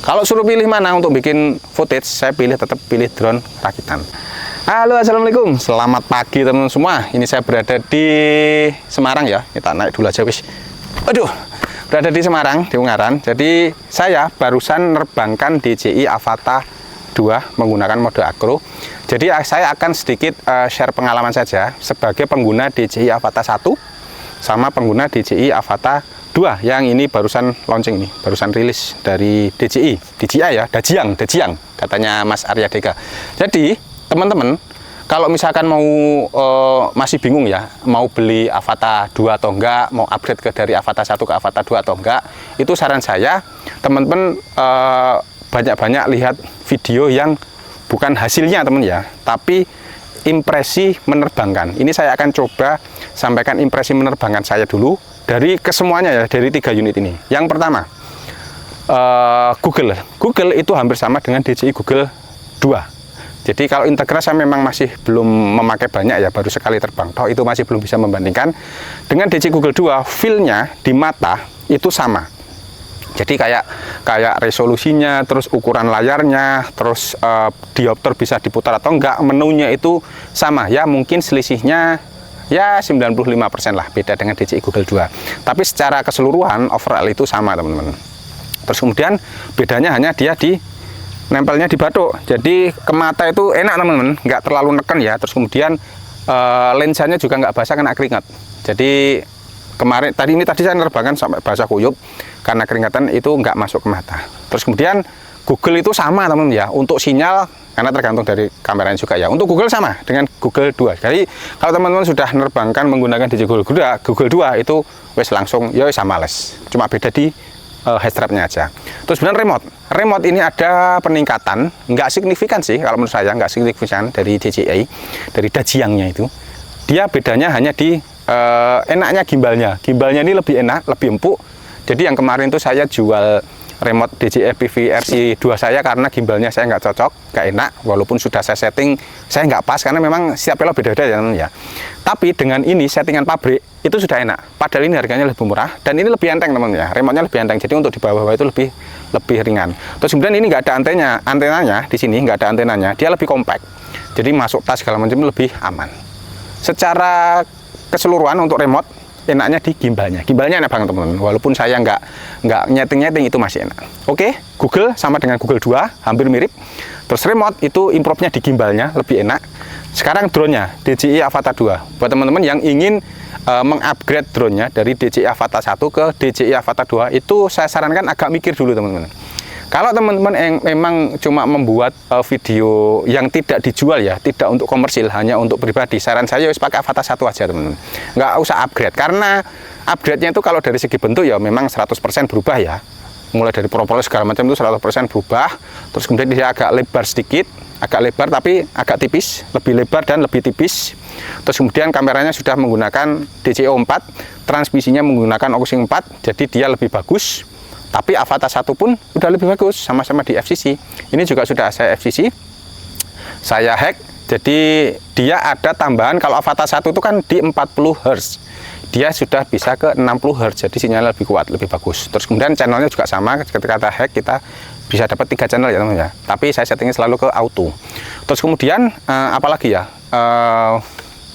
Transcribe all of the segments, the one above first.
Kalau suruh pilih mana untuk bikin footage, saya tetap pilih drone rakitan. Halo, assalamualaikum, selamat pagi teman-teman semua. Ini saya berada di Semarang ya. Kita naik dulu aja wis. Aduh, berada di Semarang, di Ungaran. Jadi saya barusan nerbangkan DJI Avata 2 menggunakan mode akro. Jadi saya akan sedikit share pengalaman saja sebagai pengguna DJI Avata 1 sama pengguna DJI Avata 2 yang ini barusan launching nih, barusan rilis dari DJI ya, Dajiang katanya Mas Arya Deka. Jadi teman-teman, kalau misalkan mau masih bingung ya, mau beli Avata 2 atau enggak, mau upgrade dari Avata 1 ke Avata 2 atau enggak, itu saran saya teman-teman banyak-banyak lihat video yang bukan hasilnya teman ya, tapi impresi menerbangkan. Ini saya akan coba sampaikan impresi menerbangkan saya dulu dari kesemuanya ya, dari 3 unit ini. Yang pertama, Google itu hampir sama dengan DJI Google 2. Jadi kalau integral saya memang masih belum memakai banyak ya, baru sekali terbang. Toh itu masih belum bisa membandingkan. Dengan DJI Google 2, feel-nya di mata itu sama. Jadi kayak resolusinya, terus ukuran layarnya, terus diopter bisa diputar atau enggak, menunya itu sama ya, mungkin selisihnya ya 95% lah beda dengan DJI Google 2. Tapi secara keseluruhan overall itu sama teman-teman. Terus kemudian bedanya hanya dia di nempelnya di batuk. Jadi ke mata itu enak teman-teman, nggak terlalu neken ya. Terus kemudian lensanya juga nggak basah kena keringat. Jadi tadi saya nerbangkan sampai basah kuyup karena keringatan itu nggak masuk ke mata. Terus kemudian Google itu sama teman-teman ya, untuk sinyal karena tergantung dari kameranya juga ya. Untuk Google sama dengan Google 2. Jadi kalau teman-teman sudah nerbangkan menggunakan DJI Google 2 itu wes langsung ya sama les. Cuma beda di headstrapnya aja. Terus kemudian remote ini ada peningkatan, nggak signifikan sih kalau menurut saya, nggak signifikan dari DJI, dari Dajiangnya itu. Dia bedanya hanya di enaknya gimbalnya ini lebih enak, lebih empuk. Jadi yang kemarin tuh saya jual remote DJI FPV RC2 saya karena gimbalnya saya nggak cocok, nggak enak, walaupun sudah saya setting, saya nggak pas karena memang setiap pelot beda-beda ya teman ya. Tapi dengan ini settingan pabrik itu sudah enak, padahal ini harganya lebih murah dan ini lebih enteng teman ya, remote-nya lebih enteng, jadi untuk di bawah-bawah itu lebih ringan. Terus kemudian ini nggak ada antenanya di sini, nggak ada antenanya, dia lebih compact, jadi masuk tas segala macam lebih aman. Secara keseluruhan untuk remote enaknya di gimbalnya enak banget teman-teman, walaupun saya nggak nyeting itu masih enak. Oke, Google sama dengan Google 2 hampir mirip. Terus remote itu improve-nya di gimbalnya lebih enak. Sekarang drone-nya DJI Avata 2 buat teman-teman yang ingin mengupgrade drone-nya dari DJI Avata 1 ke DJI Avata 2 itu saya sarankan agak mikir dulu teman-teman. Kalau teman-teman yang memang cuma membuat video yang tidak dijual ya, tidak untuk komersil, hanya untuk pribadi, saran saya harus pakai Avata 1 aja teman-teman. Nggak usah upgrade, karena upgrade-nya itu kalau dari segi bentuk ya memang 100% berubah ya. Mulai dari propolis segala macam itu 100% berubah. Terus kemudian dia agak lebar sedikit, agak lebar tapi agak tipis, lebih lebar dan lebih tipis. Terus kemudian kameranya sudah menggunakan DJI O4, transmisinya menggunakan Oxing 4, jadi dia lebih bagus. Tapi Avata 1 pun udah lebih bagus, sama-sama di FCC. Ini juga sudah saya FCC, saya hack, jadi dia ada tambahan. Kalau Avata 1 itu kan di 40 Hz, dia sudah bisa ke 60 Hz, jadi sinyalnya lebih kuat, lebih bagus. Terus kemudian channelnya juga sama, ketika kita hack kita bisa dapat 3 channel ya teman-teman ya. Tapi saya settingnya selalu ke auto. Terus kemudian apalagi ya,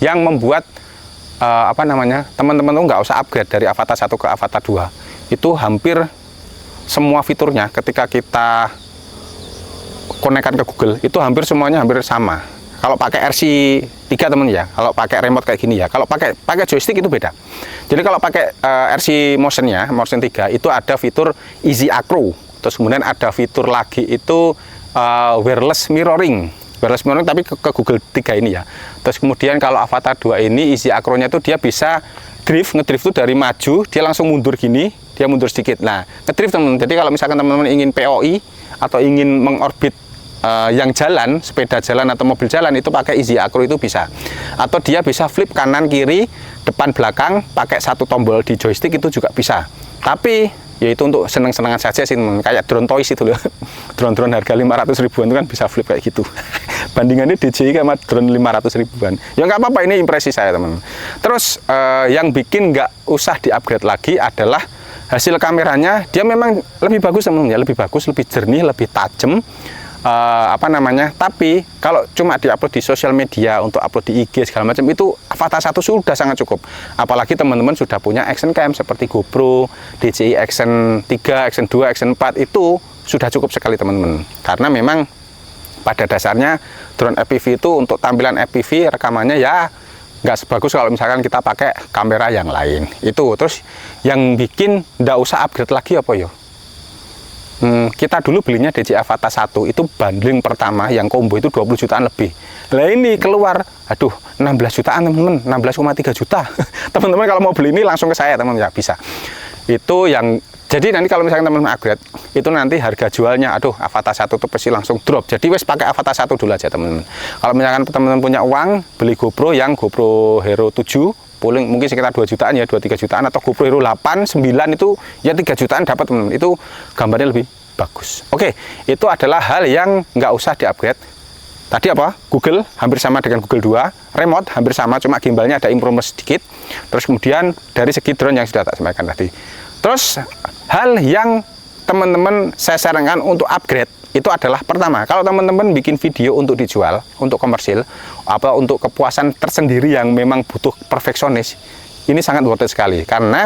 yang membuat teman-teman tuh nggak usah upgrade dari Avata 1 ke Avata 2. Itu hampir semua fiturnya ketika kita konekkan ke Google itu hampir semuanya hampir sama. Kalau pakai RC3 teman ya, kalau pakai remote kayak gini ya, kalau pakai joystick itu beda. Jadi kalau pakai RC Motion 3 itu ada fitur Easy Acro. Terus kemudian ada fitur lagi itu wireless mirroring tapi ke Google 3 ini ya. Terus kemudian kalau Avata 2 ini Easy Acro-nya itu dia bisa ngedrift itu dari maju dia langsung mundur gini, dia mundur sedikit. Nah, ngedrift teman-teman. Jadi kalau misalkan teman-teman ingin POI atau ingin mengorbit yang jalan, sepeda jalan atau mobil jalan, itu pakai Easy Acro itu bisa. Atau dia bisa flip kanan kiri, depan belakang pakai satu tombol di joystick itu juga bisa. Tapi ya itu untuk seneng-senengan saja sih teman, kayak drone toys itu loh. Drone-drone harga 500 ribuan itu kan bisa flip kayak gitu. Bandingannya DJI sama drone 500 ribuan. Ya nggak apa-apa, ini impresi saya teman. Terus yang bikin nggak usah di-upgrade lagi adalah hasil kameranya dia memang lebih bagus teman-teman ya, lebih bagus, lebih jernih, lebih tajam. Tapi kalau cuma diupload di sosial media, untuk upload di IG segala macam, itu Avata 1 sudah sangat cukup. Apalagi teman-teman sudah punya action cam seperti GoPro, DJI Action 3, Action 2, Action 4, itu sudah cukup sekali teman-teman. Karena memang pada dasarnya drone FPV itu untuk tampilan FPV rekamannya ya nggak sebagus kalau misalkan kita pakai kamera yang lain. Itu terus yang bikin nggak usah upgrade lagi apa yo? Kita dulu belinya DJI Avata 1 itu bundling pertama yang combo itu 20 jutaan lebih. Lah ini keluar, aduh 16 jutaan teman-teman, 16,3 juta. Teman-teman kalau mau beli ini langsung ke saya teman-teman ya bisa. Itu yang jadi nanti kalau misalkan teman-teman upgrade itu nanti harga jualnya aduh Avata 1 itu pasti langsung drop. Jadi wes pakai Avata 1 dulu aja teman-teman. Kalau misalkan teman-teman punya uang beli GoPro yang GoPro Hero 7 mungkin sekitar 2 jutaan ya, 2-3 jutaan, atau GoPro Hero 8, 9 itu ya 3 jutaan dapat teman-teman. Itu gambarnya lebih bagus. Oke, itu adalah hal yang nggak usah di-upgrade. Tadi apa? Google hampir sama dengan Google 2, remote hampir sama, cuma gimbalnya ada improvement sedikit. Terus kemudian dari segi drone yang sudah tak sampaikan tadi. Terus hal yang teman-teman saya sarankan untuk upgrade itu adalah pertama, kalau teman-teman bikin video untuk dijual, untuk komersil, apa untuk kepuasan tersendiri yang memang butuh perfeksionis, ini sangat worth it sekali. Karena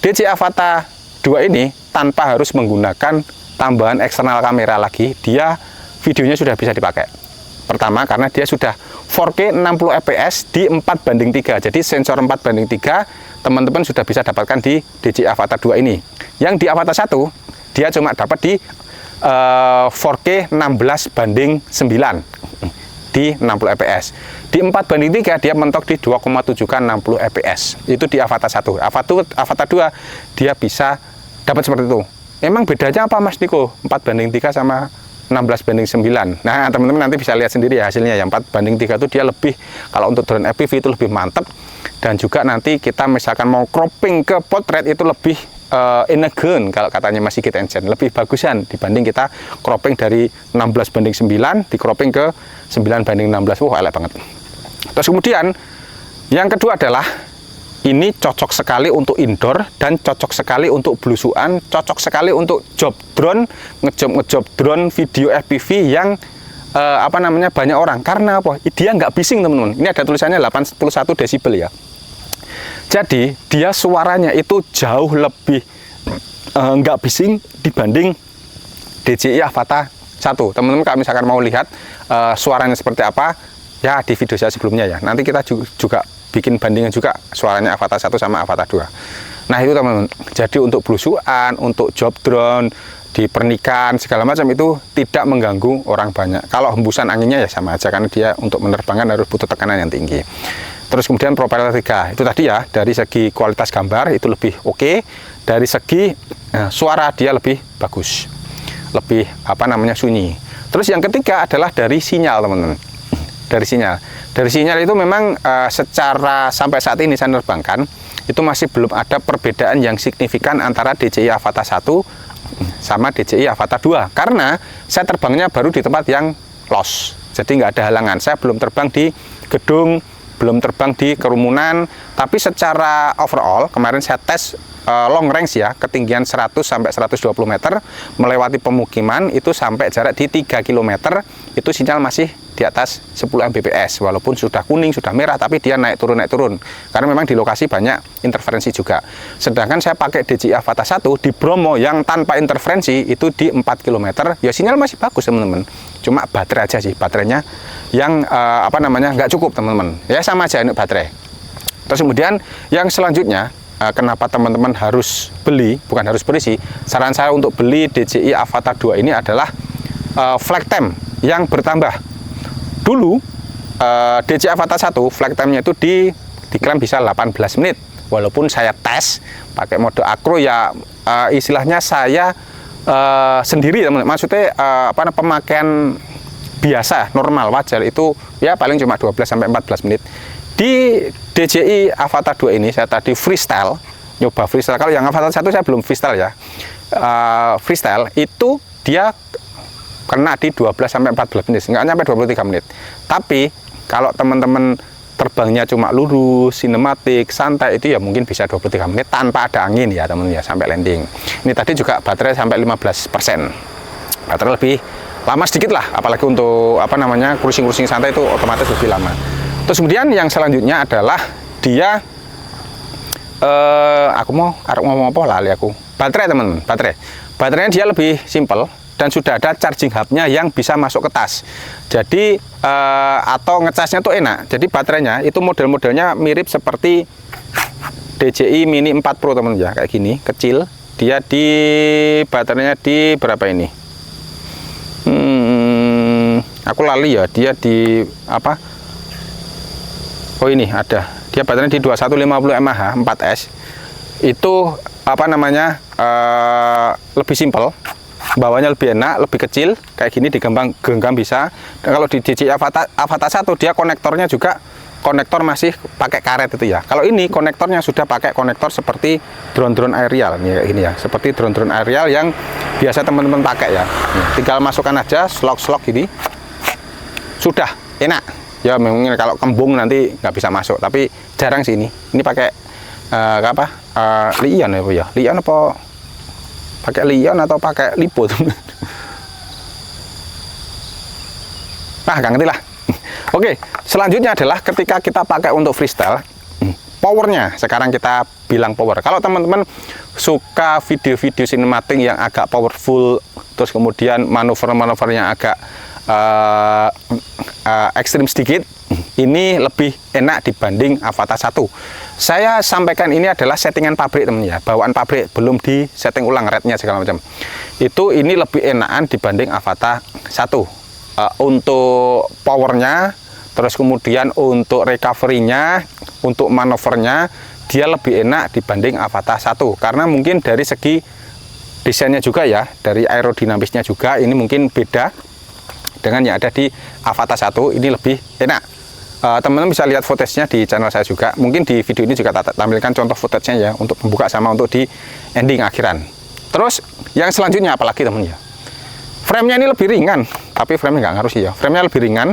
DJI Avata 2 ini tanpa harus menggunakan tambahan eksternal kamera lagi, dia videonya sudah bisa dipakai. Pertama, karena dia sudah 4K 60 fps di 4:3. Jadi sensor 4:3 teman-teman sudah bisa dapatkan di DJI Avata 2 ini. Yang di Avata 1 dia cuma dapat di 4K 16:9 di 60 fps. Di 4:3 dia mentok di 2,7K 60 fps. Itu di Avata 1. Avata 2 dia bisa dapat seperti itu. Emang bedanya apa Mas Niko? 4:3 sama 16:9. Nah, teman-teman nanti bisa lihat sendiri ya hasilnya. Yang 4:3 itu dia lebih, kalau untuk drone FPV itu lebih mantap. Dan juga nanti kita misalkan mau cropping ke portrait itu lebih elegan kalau katanya Mas Sigit Engine, lebih bagusan dibanding kita cropping dari 16:9 di cropping ke 9:16. Wah, elek banget. Terus kemudian yang kedua adalah ini cocok sekali untuk indoor dan cocok sekali untuk belusuan, cocok sekali untuk job drone, ngejob drone video FPV yang banyak orang. Karena apa? Dia nggak bising teman-teman. Ini ada tulisannya 81 desibel ya. Jadi dia suaranya itu jauh lebih nggak bising dibanding DJI Avata 1. Teman-teman kalau misalkan mau lihat suaranya seperti apa, ya di video saya sebelumnya ya. Nanti kita juga bikin bandingan juga suaranya Avata 1 sama Avata 2. Nah itu teman-teman. Jadi untuk belusuan, untuk job drone, di pernikahan segala macam itu tidak mengganggu orang banyak. Kalau hembusan anginnya ya sama aja, karena dia untuk menerbangkan harus butuh tekanan yang tinggi. Terus kemudian propeller 3 itu tadi ya, dari segi kualitas gambar itu lebih oke, dari segi suara dia lebih bagus, lebih sunyi. Terus yang ketiga adalah dari sinyal teman-teman. Dari sinyal itu memang secara sampai saat ini saya nerbangkan itu masih belum ada perbedaan yang signifikan antara DJI Avata 1 sama DJI Avata 2, karena saya terbangnya baru di tempat yang los, jadi nggak ada halangan. Saya belum terbang di gedung, belum terbang di kerumunan, tapi secara overall kemarin saya tes long range ya, ketinggian 100 sampai 120 meter melewati pemukiman itu sampai jarak di 3 km itu sinyal masih di atas 10 Mbps, walaupun sudah kuning, sudah merah, tapi dia naik turun karena memang di lokasi banyak interferensi juga. Sedangkan saya pakai DJI Avata 1 di Bromo yang tanpa interferensi itu di 4 km ya sinyal masih bagus teman-teman, cuma baterai aja sih, baterainya yang nggak cukup teman-teman ya, sama aja ini baterai. Terus kemudian yang selanjutnya, kenapa teman-teman harus beli, bukan harus beli sih, saran saya untuk beli DJI Avata 2 ini adalah flight time yang bertambah. Dulu DJI Avata 1 flight time-nya itu diklaim bisa 18 menit, walaupun saya tes pakai mode akro ya, istilahnya saya sendiri teman-teman, maksudnya pemakaian biasa normal wajar itu ya paling cuma 12 sampai 14 menit. Di DJI Avata 2 ini saya tadi freestyle, nyoba freestyle. Kalau yang Avata 1 saya belum freestyle ya. Freestyle itu dia kena di 12 sampai 14 menit, nggak nyampe 23 menit. Tapi kalau teman-teman terbangnya cuma lurus, sinematik, santai, itu ya mungkin bisa 23 menit tanpa ada angin ya teman-teman ya, sampai landing. Ini tadi juga baterai sampai 15%. Baterai lebih lama sedikit lah, apalagi untuk apa namanya cruising santai itu otomatis lebih lama. Terus kemudian yang selanjutnya adalah dia aku mau ngomong apa lali aku. Baterai teman-teman, baterainya dia lebih simple dan sudah ada charging hubnya yang bisa masuk ke tas. Jadi atau ngecasnya tuh enak. Jadi baterainya itu model-modelnya mirip seperti DJI Mini 4 Pro teman-teman ya, kayak gini, kecil. Dia di baterainya di berapa ini? Aku lali ya, dia di apa? Oh ini ada. Dia baterainya di 2150 mAh 4S. Itu apa namanya? Lebih simpel. Bawahnya lebih enak, lebih kecil, kayak gini digenggam bisa. Dan kalau di DJI Avata 1 dia konektornya juga konektor masih pakai karet itu ya. Kalau ini konektornya sudah pakai konektor seperti drone aerial nih, kayak gini ya. Seperti drone aerial yang biasa teman-teman pakai ya. Tinggal masukkan aja slot ini. Sudah enak. Ya memang kalau kembung nanti nggak bisa masuk, tapi jarang sih ini. Ini pakai apa? Lion ya? Lion apa? Pakai Lion atau pakai Lipo tuh? Nah, gak ngerti lah. Oke, selanjutnya adalah ketika kita pakai untuk freestyle, powernya. Sekarang kita bilang power. Kalau teman-teman suka video-video sinematik yang agak powerful, terus kemudian manuver-manuver yang agak ekstrim sedikit, ini lebih enak dibanding Avata 1. Saya sampaikan ini adalah settingan pabrik teman ya, bawaan pabrik, belum di setting ulang rednya segala macam. Itu ini lebih enakan dibanding Avata 1. Untuk powernya, terus kemudian untuk recovery-nya, untuk manuvernya, dia lebih enak dibanding Avata 1. Karena mungkin dari segi desainnya juga ya, dari aerodinamisnya juga, ini mungkin beda dengan yang ada di Avata 1, ini lebih enak. Teman-teman bisa lihat footage-nya di channel saya juga. Mungkin di video ini juga tampilkan contoh footage-nya ya, untuk pembuka sama untuk di ending akhiran. Terus yang selanjutnya apalagi teman ya, frame-nya ini lebih ringan, tapi frame-nya nggak ngaruh sih ya. Frame-nya lebih ringan,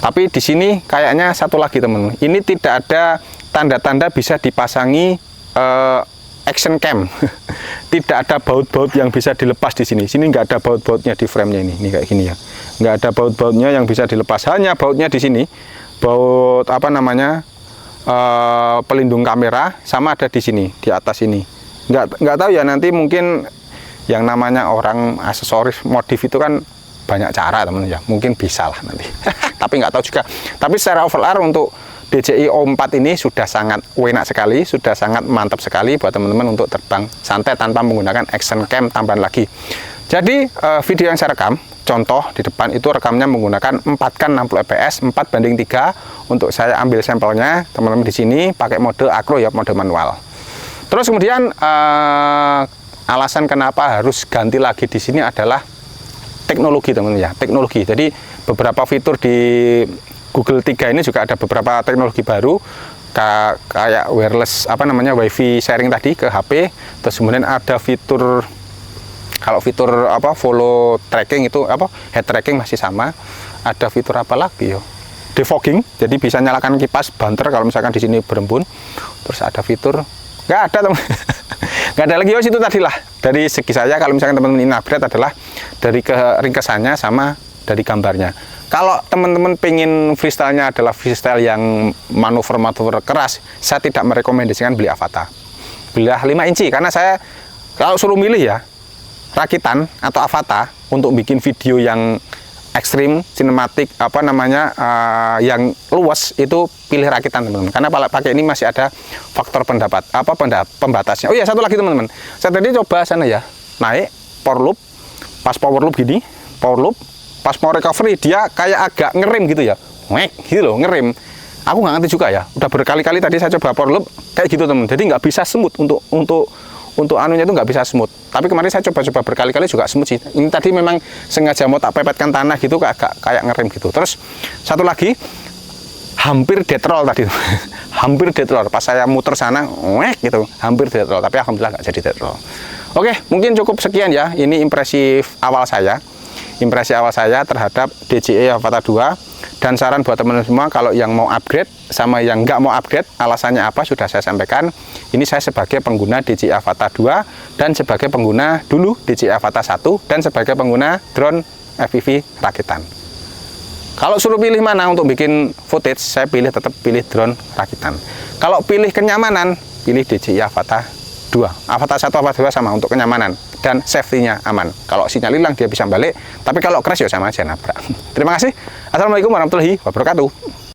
tapi di sini kayaknya satu lagi teman, ini tidak ada tanda-tanda bisa dipasangi action cam. Tidak ada baut-baut yang bisa dilepas di sini. Sini nggak ada baut-bautnya di frame-nya ini kayak gini ya. Nggak ada baut-bautnya yang bisa dilepas. Hanya bautnya di sini. Baut apa namanya? Pelindung kamera sama ada di sini, di atas ini. Nggak tahu ya, nanti mungkin yang namanya orang aksesoris modif itu kan banyak cara teman ya. Mungkin bisa lah nanti. Tapi nggak tahu juga. Tapi secara overall untuk DJI O4 ini sudah sangat enak sekali, sudah sangat mantap sekali buat teman-teman untuk terbang santai tanpa menggunakan action cam tambahan lagi. Jadi video yang saya rekam, contoh di depan itu rekamnya menggunakan 4K 60 fps 4:3. Untuk saya ambil sampelnya, teman-teman di sini pakai mode acro ya, mode manual. Terus kemudian alasan kenapa harus ganti lagi di sini adalah teknologi teman-teman ya, teknologi. Jadi beberapa fitur di Google 3 ini juga ada beberapa teknologi baru kayak wireless apa namanya wifi sharing tadi ke HP. Terus kemudian ada fitur, kalau fitur apa follow tracking itu apa head tracking masih sama. Ada fitur apa lagi yo? Defogging, jadi bisa nyalakan kipas banter kalau misalkan di sini berembun. Terus ada fitur nggak ada teman, nggak ada lagi. Oh itu tadi lah dari segi saya, kalau misalkan teman-teman ini upgrade adalah dari keringkesannya sama dari gambarnya. Kalau teman-teman pengen freestyle-nya adalah freestyle yang manuver-manuver keras, saya tidak merekomendasikan beli Avata. Belilah 5 inci, karena saya kalau suruh milih ya, rakitan atau Avata untuk bikin video yang ekstrim, sinematik, apa namanya, yang luas, itu pilih rakitan teman-teman. Karena pakai ini masih ada faktor pembatasnya. Oh iya, satu lagi teman-teman. Saya tadi coba sana ya, naik power loop, pas power loop gini, power loop, pas mau recovery dia kayak agak ngerem gitu ya, gitu loh, ngerem. Aku nggak ngerti juga ya, udah berkali-kali tadi saya coba power loop kayak gitu teman, jadi nggak bisa smooth untuk anunya itu nggak bisa smooth. Tapi kemarin saya coba berkali-kali juga smooth sih. Ini tadi memang sengaja mau tak pepetkan tanah gitu, kayak ngerem gitu. Terus satu lagi, hampir dead roll tadi, hampir dead roll. Pas saya muter sana, gitu, hampir dead roll. Tapi alhamdulillah nggak jadi dead roll. Oke, mungkin cukup sekian ya. Ini impresi awal saya. impresi awal saya terhadap DJI Avata 2. Dan saran buat teman-teman semua, kalau yang mau upgrade sama yang nggak mau upgrade, alasannya apa sudah saya sampaikan. Ini saya sebagai pengguna DJI Avata 2 dan sebagai pengguna dulu DJI Avata 1 dan sebagai pengguna drone FPV rakitan. Kalau suruh pilih mana untuk bikin footage, saya tetap pilih drone rakitan. Kalau pilih kenyamanan, pilih DJI Avata 2. Avata 1, Avata 2 sama untuk kenyamanan dan safety-nya aman. Kalau sinyal hilang dia bisa balik, tapi kalau crash ya sama aja nabrak. Terima kasih. Assalamualaikum warahmatullahi wabarakatuh.